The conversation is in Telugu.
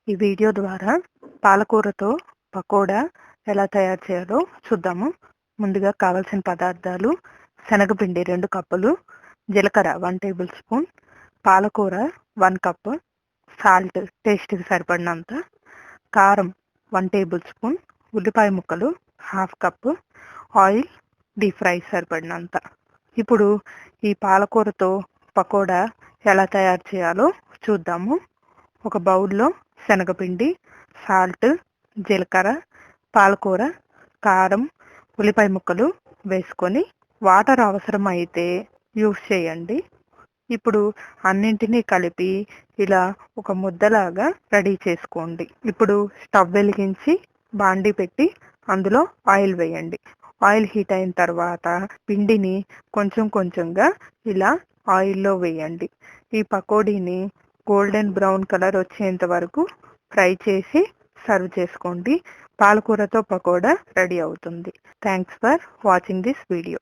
ఈ వీడియో ద్వారా పాలకూరతో పకోడా ఎలా తయారు చేయాలో చూద్దాము. ముందుగా కావాల్సిన పదార్థాలు: శనగపిండి 2 కప్పులు, జీలకర్ర 1 టేబుల్ స్పూన్, పాలకూర 1 కప్, సాల్ట్ టేస్ట్కి సరిపడినంత, కారం 1 టేబుల్ స్పూన్, ఉల్లిపాయ ముక్కలు 1/2 కప్, ఆయిల్ డీప్ ఫ్రై సరిపడినంత. ఇప్పుడు ఈ పాలకూరతో పకోడా ఎలా తయారు చేయాలో చూద్దాము. ఒక బౌల్లో శనగపిండి, సాల్ట్, జీలకర్ర, పాలకూర, కారం, ఉల్లిపాయ ముక్కలు వేసుకొని వాటర్ అవసరం అయితే యూస్ చేయండి. ఇప్పుడు అన్నింటినీ కలిపి ఇలా ఒక ముద్దలాగా రెడీ చేసుకోండి. ఇప్పుడు స్టవ్ వెలిగించి బాండీ పెట్టి అందులో ఆయిల్ వేయండి. ఆయిల్ హీట్ అయిన తర్వాత పిండిని కొంచెం కొంచెంగా ఇలా ఆయిల్లో వేయండి. ఈ పకోడీని గోల్డెన్ బ్రౌన్ కలర్ వచ్చేంత వరకు ఫ్రై చేసి సర్వ్ చేసుకోండి. పాలకూరతో పకోడా రెడీ అవుతుంది. Thanks for watching this video.